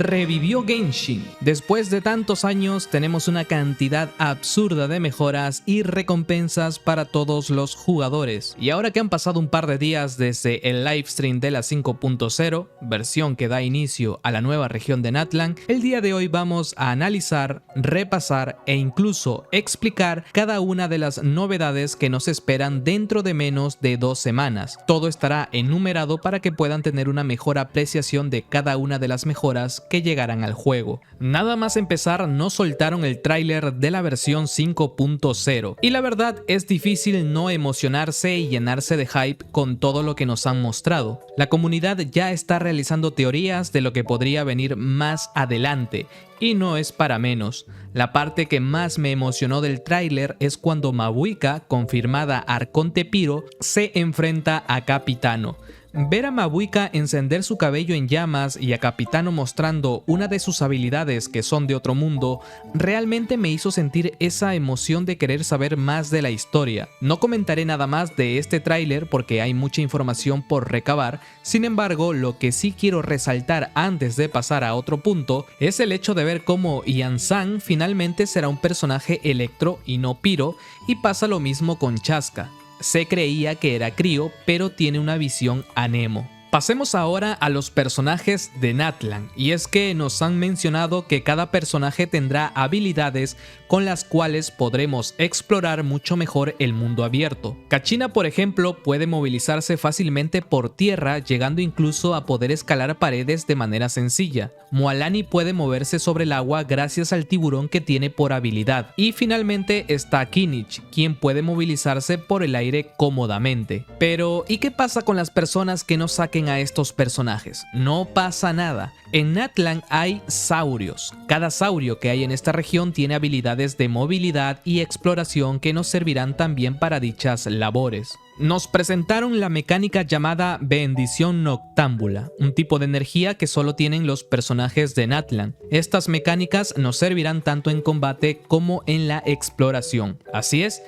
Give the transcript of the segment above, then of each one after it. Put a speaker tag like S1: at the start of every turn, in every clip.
S1: Revivió Genshin. Después de tantos años tenemos una cantidad absurda de mejoras y recompensas para todos los jugadores. Y ahora que han pasado un par de días desde el livestream de la 5.0, versión que da inicio a la nueva región de Natlan, el día de hoy vamos a analizar, repasar e incluso explicar cada una de las novedades que nos esperan dentro de menos de 2 semanas. Todo estará enumerado para que puedan tener una mejor apreciación de cada una de las mejoras que llegarán al juego. Nada más empezar nos soltaron el tráiler de la versión 5.0 y la verdad es difícil no emocionarse y llenarse de hype con todo lo que nos han mostrado. La comunidad ya está realizando teorías de lo que podría venir más adelante y no es para menos. La parte que más me emocionó del tráiler es cuando Mabuika, confirmada Arconte Piro, se enfrenta a Capitano. Ver a Mabuika encender su cabello en llamas y a Capitano mostrando una de sus habilidades que son de otro mundo, realmente me hizo sentir esa emoción de querer saber más de la historia. No comentaré nada más de este tráiler porque hay mucha información por recabar, sin embargo lo que sí quiero resaltar antes de pasar a otro punto es el hecho de ver cómo Yansan finalmente será un personaje electro y no Piro, y pasa lo mismo con Chasca. Se creía que era Crío, pero tiene una visión Anemo. Pasemos ahora a los personajes de Natlan, y es que nos han mencionado que cada personaje tendrá habilidades con las cuales podremos explorar mucho mejor el mundo abierto. Kachina, por ejemplo, puede movilizarse fácilmente por tierra, llegando incluso a poder escalar paredes de manera sencilla. Mualani puede moverse sobre el agua gracias al tiburón que tiene por habilidad. Y finalmente está Kinich, quien puede movilizarse por el aire cómodamente. Pero, ¿y qué pasa con las personas que no saquen a estos personajes? No pasa nada. En Natlan hay saurios. Cada saurio que hay en esta región tiene habilidades de movilidad y exploración que nos servirán también para dichas labores. Nos presentaron la mecánica llamada Bendición Noctámbula, un tipo de energía que solo tienen los personajes de Natlan. Estas mecánicas nos servirán tanto en combate como en la exploración. Así es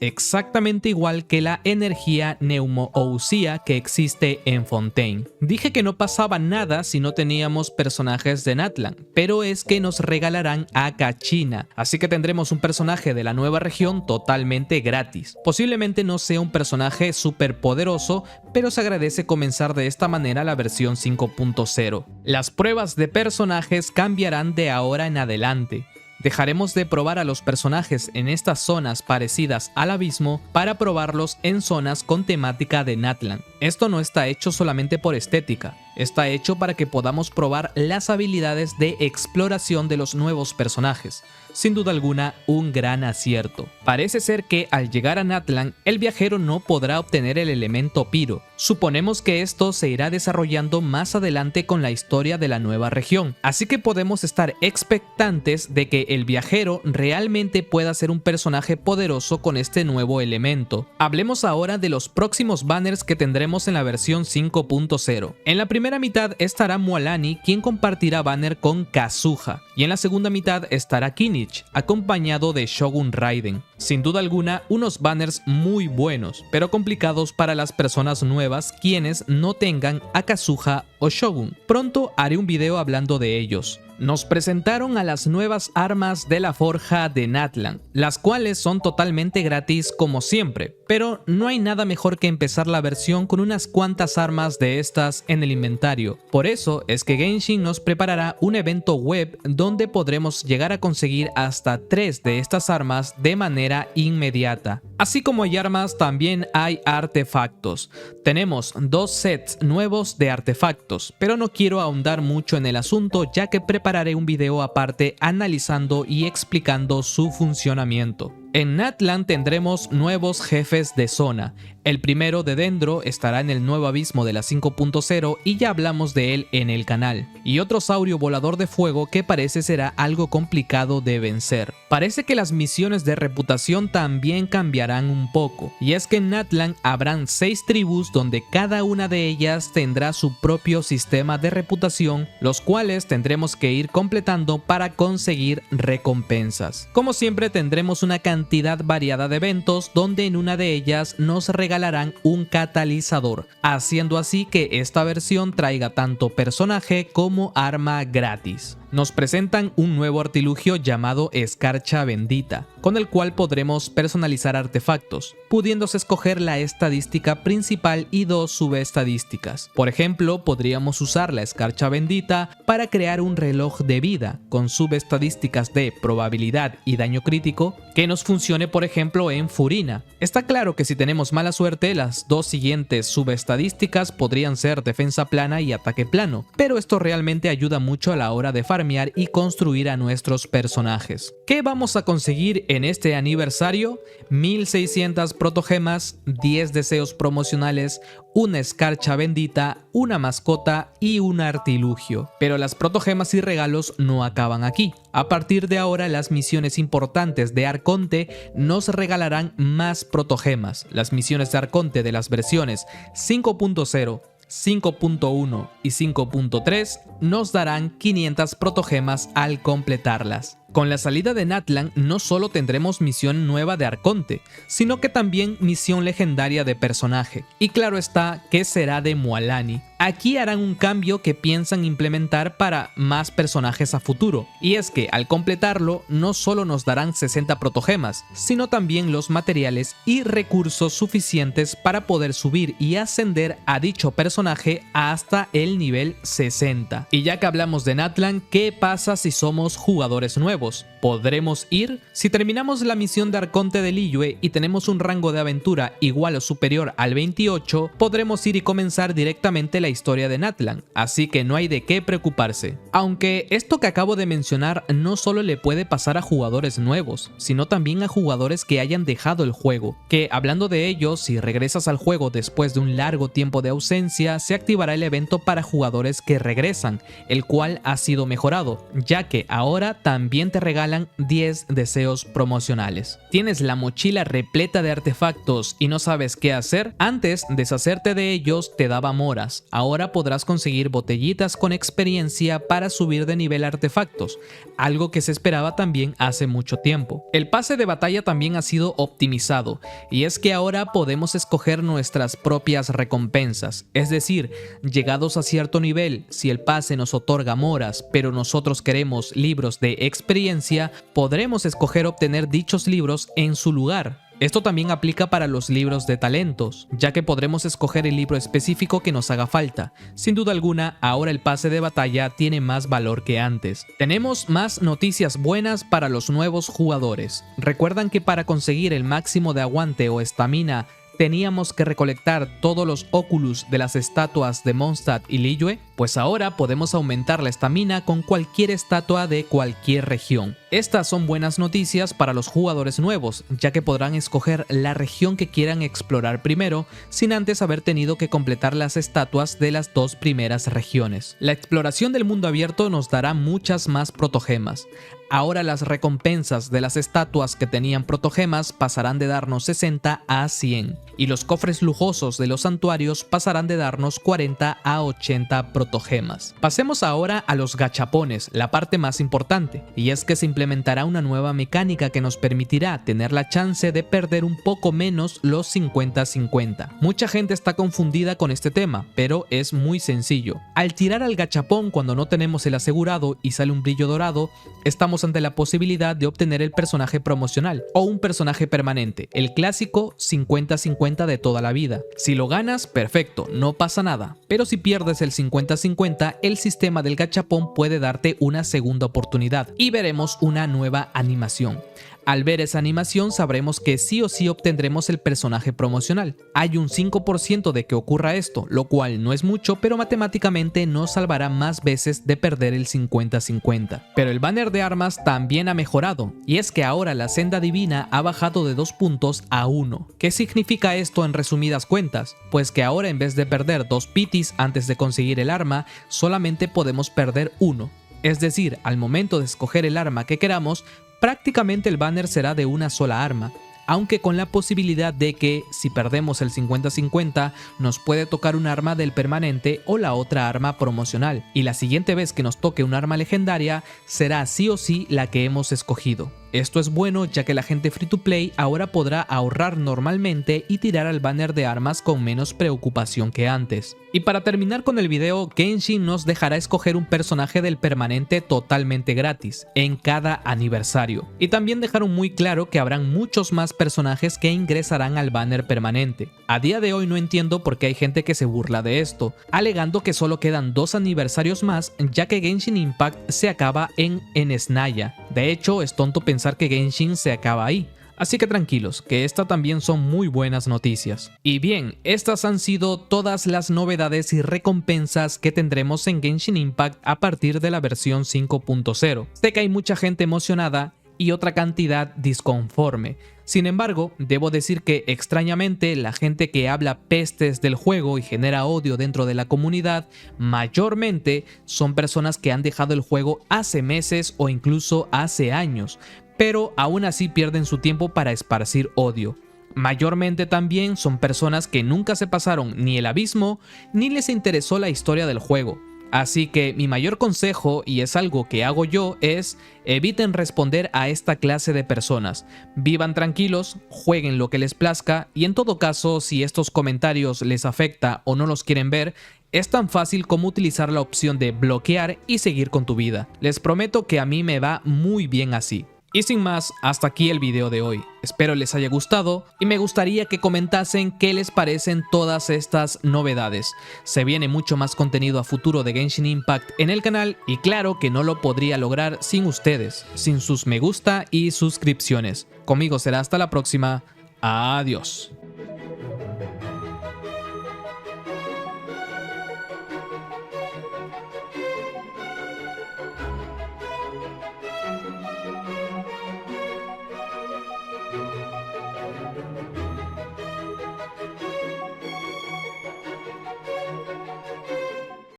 S1: exactamente igual que la energía Neumo-Ousia que existe en Fontaine. Dije que no pasaba nada si no teníamos personajes de Natlan, pero es que nos regalarán a Kachina, así que tendremos un personaje de la nueva región totalmente gratis. Posiblemente no sea un personaje súper poderoso, pero se agradece comenzar de esta manera la versión 5.0. Las pruebas de personajes cambiarán de ahora en adelante. Dejaremos de probar a los personajes en estas zonas parecidas al abismo para probarlos en zonas con temática de Natlan. Esto no está hecho solamente por estética, está hecho para que podamos probar las habilidades de exploración de los nuevos personajes. Sin duda alguna, un gran acierto. Parece ser que al llegar a Natlan, el viajero no podrá obtener el elemento Piro. Suponemos que esto se irá desarrollando más adelante con la historia de la nueva región, así que podemos estar expectantes de que el viajero realmente pueda ser un personaje poderoso con este nuevo elemento. Hablemos ahora de los próximos banners que tendremos en la versión 5.0. En la primera mitad estará Mualani, quien compartirá banner con Kazuha, y en la segunda mitad estará Kinich, acompañado de Shogun Raiden. Sin duda alguna, unos banners muy buenos, pero complicados para las personas nuevas quienes no tengan a Kazuha o Shogun. Pronto haré un video hablando de ellos. Nos presentaron a las nuevas armas de la forja de Natlan, las cuales son totalmente gratis como siempre, pero no hay nada mejor que empezar la versión con unas cuantas armas de estas en el inventario. Por eso es que Genshin nos preparará un evento web donde podremos llegar a conseguir hasta 3 de estas armas de manera inmediata. Así como hay armas, también hay artefactos. Tenemos 2 sets nuevos de artefactos, pero no quiero ahondar mucho en el asunto ya que prepararé un video aparte analizando y explicando su funcionamiento. En Natlan tendremos nuevos jefes de zona. El primero de Dendro estará en el nuevo abismo de la 5.0 y ya hablamos de él en el canal. Y otro saurio volador de fuego que parece será algo complicado de vencer. Parece que las misiones de reputación también cambiarán un poco. Y es que en Natlan habrán 6 tribus donde cada una de ellas tendrá su propio sistema de reputación, los cuales tendremos que ir completando para conseguir recompensas. Como siempre tendremos una cantidad cantidad variada de eventos donde en una de ellas nos regalarán un catalizador, haciendo así que esta versión traiga tanto personaje como arma gratis. Nos presentan un nuevo artilugio llamado Escarcha Bendita, con el cual podremos personalizar artefactos, pudiéndose escoger la estadística principal y 2 subestadísticas. Por ejemplo, podríamos usar la Escarcha Bendita para crear un reloj de vida, con subestadísticas de probabilidad y daño crítico, que nos funcione por ejemplo en Furina. Está claro que si tenemos mala suerte, las 2 siguientes subestadísticas podrían ser defensa plana y ataque plano, pero esto realmente ayuda mucho a la hora de farmear y construir a nuestros personajes. ¿Qué vamos a conseguir en este aniversario? 1600 protogemas, 10 deseos promocionales, una escarcha bendita, una mascota y un artilugio. Pero las protogemas y regalos no acaban aquí. A partir de ahora, las misiones importantes de Arconte nos regalarán más protogemas. Las misiones de Arconte de las versiones 5.0, 5.1 y 5.3 nos darán 500 protogemas al completarlas. Con la salida de Natlan no solo tendremos misión nueva de Arconte, sino que también misión legendaria de personaje. Y claro está que será de Mualani. Aquí harán un cambio que piensan implementar para más personajes a futuro, y es que al completarlo no solo nos darán 60 protogemas, sino también los materiales y recursos suficientes para poder subir y ascender a dicho personaje hasta el nivel 60. Y ya que hablamos de Natlan, ¿qué pasa si somos jugadores nuevos? ¿Podremos ir? Si terminamos la misión de Arconte de Liyue y tenemos un rango de aventura igual o superior al 28, podremos ir y comenzar directamente la historia de Natlan, así que no hay de qué preocuparse. Aunque esto que acabo de mencionar no solo le puede pasar a jugadores nuevos, sino también a jugadores que hayan dejado el juego, que hablando de ello, si regresas al juego después de un largo tiempo de ausencia, se activará el evento para jugadores que regresan, el cual ha sido mejorado, ya que ahora también te regalan 10 deseos promocionales. ¿Tienes la mochila repleta de artefactos y no sabes qué hacer? Antes, deshacerte de ellos te daba moras. Ahora podrás conseguir botellitas con experiencia para subir de nivel artefactos, algo que se esperaba también hace mucho tiempo. El pase de batalla también ha sido optimizado, y es que ahora podemos escoger nuestras propias recompensas, es decir, llegados a cierto nivel, si el pase nos otorga moras, pero nosotros queremos libros de experiencia, podremos escoger obtener dichos libros en su lugar. Esto también aplica para los libros de talentos, ya que podremos escoger el libro específico que nos haga falta. Sin duda alguna, ahora el pase de batalla tiene más valor que antes. Tenemos más noticias buenas para los nuevos jugadores. ¿Recuerdan que para conseguir el máximo de aguante o estamina teníamos que recolectar todos los Oculus de las estatuas de Mondstadt y Liyue? Pues ahora podemos aumentar la estamina con cualquier estatua de cualquier región. Estas son buenas noticias para los jugadores nuevos, ya que podrán escoger la región que quieran explorar primero, sin antes haber tenido que completar las estatuas de las 2 primeras regiones. La exploración del mundo abierto nos dará muchas más protogemas. Ahora las recompensas de las estatuas que tenían protogemas pasarán de darnos 60 a 100, y los cofres lujosos de los santuarios pasarán de darnos 40 a 80 protogemas. Pasemos ahora a los gachapones, la parte más importante, y es que se implementará una nueva mecánica que nos permitirá tener la chance de perder un poco menos los 50-50. Mucha gente está confundida con este tema, pero es muy sencillo. Al tirar al gachapón cuando no tenemos el asegurado y sale un brillo dorado, estamos ante la posibilidad de obtener el personaje promocional o un personaje permanente, el clásico 50-50 de toda la vida. Si lo ganas, perfecto, no pasa nada, pero si pierdes el 50-50, el sistema del gachapón puede darte una segunda oportunidad y veremos una nueva animación. Al ver esa animación sabremos que sí o sí obtendremos el personaje promocional. Hay un 5% de que ocurra esto, lo cual no es mucho, pero matemáticamente nos salvará más veces de perder el 50-50. Pero el banner de armas también ha mejorado, y es que ahora la senda divina ha bajado de 2 puntos a 1. ¿Qué significa esto en resumidas cuentas? Pues que ahora en vez de perder 2 pitis antes de conseguir el arma, solamente podemos perder 1. Es decir, al momento de escoger el arma que queramos, prácticamente el banner será de una sola arma, aunque con la posibilidad de que, si perdemos el 50-50, nos puede tocar un arma del permanente o la otra arma promocional, y la siguiente vez que nos toque un arma legendaria será sí o sí la que hemos escogido. Esto es bueno ya que la gente free to play ahora podrá ahorrar normalmente y tirar al banner de armas con menos preocupación que antes. Y para terminar con el video, Genshin nos dejará escoger un personaje del permanente totalmente gratis en cada aniversario. Y también dejaron muy claro que habrán muchos más personajes que ingresarán al banner permanente. A día de hoy no entiendo por qué hay gente que se burla de esto, alegando que solo quedan 2 aniversarios más ya que Genshin Impact se acaba en Snaya. De hecho, es tonto pensar que Genshin se acaba ahí. Así que tranquilos, que esta también son muy buenas noticias. Y bien, estas han sido todas las novedades y recompensas que tendremos en Genshin Impact a partir de la versión 5.0. Sé que hay mucha gente emocionada y otra cantidad disconforme. Sin embargo, debo decir que extrañamente la gente que habla pestes del juego y genera odio dentro de la comunidad, mayormente son personas que han dejado el juego hace meses o incluso hace años, pero aún así pierden su tiempo para esparcir odio. Mayormente también son personas que nunca se pasaron ni el abismo ni les interesó la historia del juego. Así que mi mayor consejo, y es algo que hago yo, es eviten responder a esta clase de personas. Vivan tranquilos, jueguen lo que les plazca y en todo caso, si estos comentarios les afecta o no los quieren ver, es tan fácil como utilizar la opción de bloquear y seguir con tu vida. Les prometo que a mí me va muy bien así. Y sin más, hasta aquí el video de hoy. Espero les haya gustado y me gustaría que comentasen qué les parecen todas estas novedades. Se viene mucho más contenido a futuro de Genshin Impact en el canal y claro que no lo podría lograr sin ustedes, sin sus me gusta y suscripciones. Conmigo será hasta la próxima. Adiós.